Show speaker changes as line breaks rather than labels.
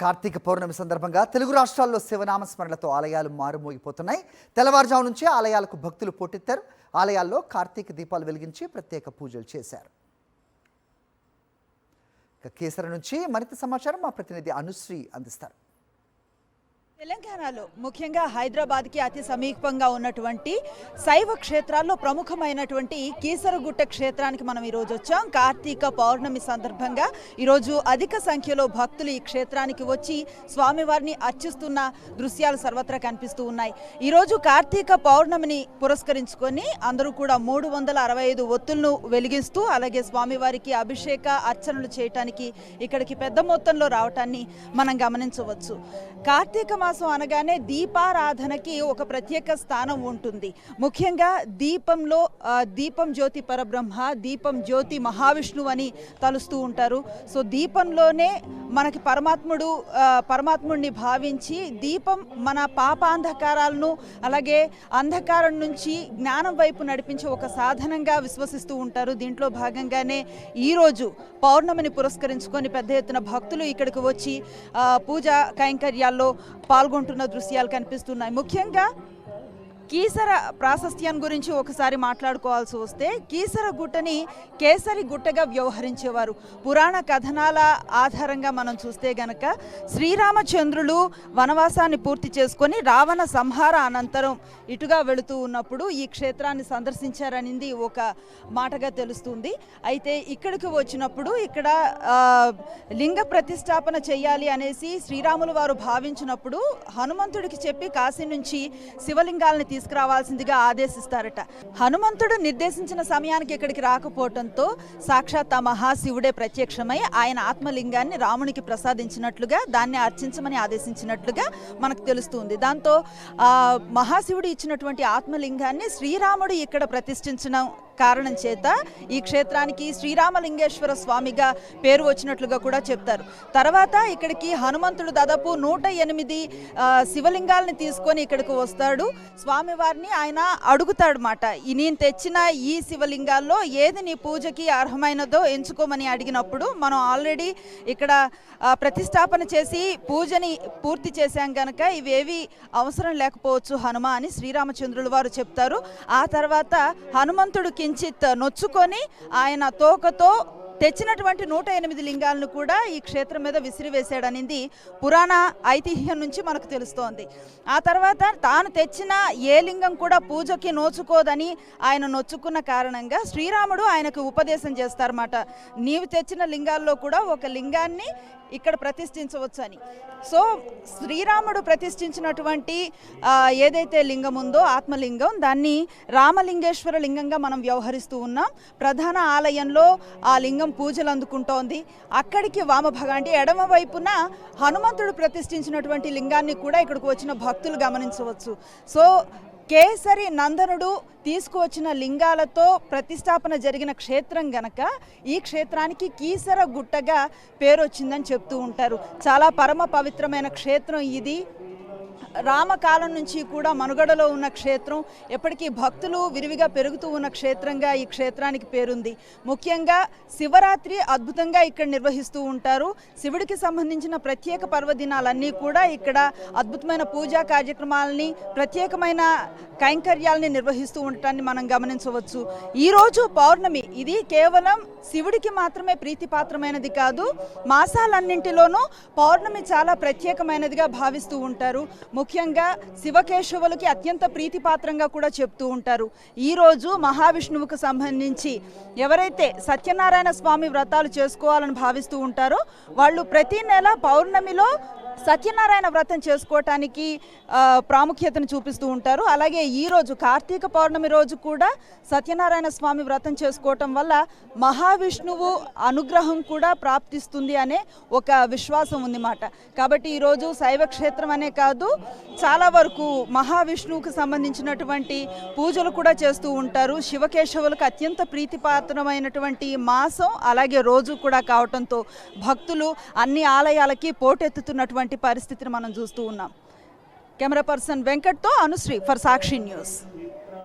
కార్తీక పౌర్ణమి సందర్భంగా తెలుగు రాష్ట్రాల్లో శివనామస్మరణలతో ఆలయాలు మారుమోగిపోతున్నాయి. తెల్లవారుజాము నుంచి ఆలయాలకు భక్తులు పోటెత్తారు. ఆలయాల్లో కార్తీక దీపాలు వెలిగించి ప్రత్యేక పూజలు చేశారు. కేసర నుంచి మరింత సమాచారం మా ప్రతినిధి అనుశ్రీ అందిస్తారు.
తెలంగాణలో ముఖ్యంగా హైదరాబాద్కి అతి సమీపంగా ఉన్నటువంటి శైవ క్షేత్రాల్లో ప్రముఖమైనటువంటి కీసరగుట్ట క్షేత్రానికి మనం ఈరోజు వచ్చాం. కార్తీక పౌర్ణమి సందర్భంగా ఈరోజు అధిక సంఖ్యలో భక్తులు ఈ క్షేత్రానికి వచ్చి స్వామివారిని అర్చిస్తున్న దృశ్యాలు సర్వత్రా కనిపిస్తూ ఉన్నాయి. ఈరోజు కార్తీక పౌర్ణమిని పురస్కరించుకొని అందరూ కూడా 365 ఒత్తులను వెలిగిస్తూ అలాగే స్వామివారికి అభిషేక అర్చనలు చేయటానికి ఇక్కడికి పెద్ద మొత్తంలో రావటాన్ని మనం గమనించవచ్చు. కార్తీక మాసం అనగానే దీపారాధనకి ఒక ప్రత్యేక స్థానం ఉంటుంది. ముఖ్యంగా దీపంలో దీపం జ్యోతి పరబ్రహ్మ, దీపం జ్యోతి మహావిష్ణువు అని తలుస్తూ ఉంటారు. సో దీపంలోనే మనకి పరమాత్ముడిని భావించి దీపం మన పాపాంధకారాలను అలాగే అంధకారం నుంచి జ్ఞానం వైపు నడిపించే ఒక సాధనంగా విశ్వసిస్తూ ఉంటారు. దీంట్లో భాగంగానే ఈరోజు పౌర్ణమిని పురస్కరించుకొని పెద్ద ఎత్తున భక్తులు ఇక్కడికి వచ్చి పూజా కైంకర్యాల్లో పాల్గొంటున్న దృశ్యాలు కనిపిస్తున్నాయి. ముఖ్యంగా కీసర ప్రాశస్త్యం గురించి ఒకసారి మాట్లాడుకోవాల్సి వస్తే కీసర గుట్టని కేసరి గుట్టగా వ్యవహరించేవారు. పురాణ కథనాల ఆధారంగా మనం చూస్తే గనక శ్రీరామచంద్రులు వనవాసాన్ని పూర్తి చేసుకొని రావణ సంహార అనంతరం ఇటుగా వెళుతూ ఉన్నప్పుడు ఈ క్షేత్రాన్ని సందర్శించారనింది ఒక మాటగా తెలుస్తుంది. అయితే ఇక్కడికి వచ్చినప్పుడు ఇక్కడ లింగ ప్రతిష్టాపన చేయాలి అనేసి శ్రీరాములు వారు భావించినప్పుడు హనుమంతుడికి చెప్పి కాశీ నుంచి శివలింగాలని తీసుకురావాల్సిందిగా ఆదేశిస్తారట. హనుమంతుడు నిర్దేశించిన సమయానికి ఇక్కడికి రాకపోవడంతో సాక్షాత్ ఆ మహాశివుడే ప్రత్యక్షమై ఆయన ఆత్మలింగాన్ని రామునికి ప్రసాదించినట్లుగా దాన్ని అర్చించమని ఆదేశించినట్లుగా మనకు తెలుస్తుంది. దాంతో మహాశివుడు ఇచ్చినటువంటి ఆత్మలింగాన్ని శ్రీరాముడు ఇక్కడ ప్రతిష్ఠించడం కారణం చేత ఈ క్షేత్రానికి శ్రీరామలింగేశ్వర స్వామిగా పేరు వచ్చినట్లుగా కూడా చెప్తారు. తర్వాత ఇక్కడికి హనుమంతుడు దాదాపు 108 శివలింగాలని తీసుకొని ఇక్కడికి వస్తాడు. స్వామివారిని ఆయన అడుగుతాడు మాట, నేను తెచ్చిన ఈ శివలింగాల్లో ఏది నీ పూజకి అర్హమైనదో ఎంచుకోమని అడిగినప్పుడు మనం ఆల్రెడీ ఇక్కడ ప్రతిష్టాపన చేసి పూజని పూర్తి చేశాం కనుక ఇవేవి అవసరం లేకపోవచ్చు హనుమ అని శ్రీరామచంద్రుల వారు చెప్తారు. ఆ తర్వాత హనుమంతుడు కించిత్ నొచ్చుకొని ఆయన తోకతో తెచ్చినటువంటి 108 లింగాలను కూడా ఈ క్షేత్రం మీద విసిరివేశాడనింది పురాణ ఐతిహ్యం నుంచి మనకు తెలుస్తోంది. ఆ తర్వాత తాను తెచ్చిన ఏ లింగం కూడా పూజకి నోచుకోదని ఆయన నొచ్చుకున్న కారణంగా శ్రీరాముడు ఆయనకు ఉపదేశం చేస్తారన్నమాట. నీవు తెచ్చిన లింగాల్లో కూడా ఒక లింగాన్ని ఇక్కడ ప్రతిష్ఠించవచ్చు అని. సో శ్రీరాముడు ప్రతిష్ఠించినటువంటి ఏదైతే లింగం ఉందో ఆత్మలింగం, దాన్ని రామలింగేశ్వర లింగంగా మనం వ్యవహరిస్తూ ఉన్నాం. ప్రధాన ఆలయంలో ఆ లింగం పూజలు అందుకుంటోంది. అక్కడికి వామభాగం ఎడమ వైపున హనుమంతుడు ప్రతిష్ఠించినటువంటి లింగాన్ని కూడా ఇక్కడికి వచ్చిన భక్తులు గమనించవచ్చు. సో కేసరి నందనుడు తీసుకువచ్చిన లింగాలతో ప్రతిష్టాపన జరిగిన క్షేత్రం గనక ఈ క్షేత్రానికి కీసర గుట్టగా పేరు వచ్చిందని చెప్తూ ఉంటారు. చాలా పరమ పవిత్రమైన క్షేత్రం ఇది. రామకాలం నుంచి కూడా మనుగడలో ఉన్న క్షేత్రం, ఎప్పటికీ భక్తులు విరివిగా పెరుగుతూ ఉన్న క్షేత్రంగా ఈ క్షేత్రానికి పేరుంది. ముఖ్యంగా శివరాత్రి అద్భుతంగా ఇక్కడ నిర్వహిస్తూ ఉంటారు. శివుడికి సంబంధించిన ప్రత్యేక పర్వదినాలన్నీ కూడా ఇక్కడ అద్భుతమైన పూజా కార్యక్రమాలని ప్రత్యేకమైన కైంకర్యాలని నిర్వహిస్తూ ఉండటాన్ని మనం గమనించవచ్చు. ఈరోజు పౌర్ణమి, ఇది కేవలం శివుడికి మాత్రమే ప్రీతిపాత్రమైనది కాదు, మాసాలన్నింటిలోనూ పౌర్ణమి చాలా ప్రత్యేకమైనదిగా భావిస్తూ ఉంటారు. ముఖ్యంగా శివకేశవులకి అత్యంత ప్రీతిపాత్రంగా కూడా చెప్తూ ఉంటారు. ఈరోజు మహావిష్ణువుకు సంబంధించి ఎవరైతే సత్యనారాయణ స్వామి వ్రతాలు చేసుకోవాలని భావిస్తూ ఉంటారో వాళ్ళు ప్రతి నెల పౌర్ణమిలో సత్యనారాయణ వ్రతం చేసుకోవటానికి ప్రాముఖ్యతను చూపిస్తూ ఉంటారు. అలాగే ఈరోజు కార్తీక పౌర్ణమి రోజు కూడా సత్యనారాయణ స్వామి వ్రతం చేసుకోవటం వల్ల మహావిష్ణువు అనుగ్రహం కూడా ప్రాప్తిస్తుంది అనే ఒక విశ్వాసం ఉందన్నమాట. కాబట్టి ఈరోజు శైవ క్షేత్రం అనే కాదు, చాలా వరకు మహావిష్ణువుకు సంబంధించినటువంటి పూజలు కూడా చేస్తూ ఉంటారు. శివకేశవులకు అత్యంత ప్రీతిపాత్రమైనటువంటి మాసం అలాగే రోజు కూడా కావటంతో భక్తులు అన్ని ఆలయాలకి పోటెత్తుతున్నటువంటి పరిస్థితిని మనం చూస్తూ ఉన్నాం. కెమెరా పర్సన్ వెంకట్తో అనుశ్రీ ఫర్ సాక్షి న్యూస్.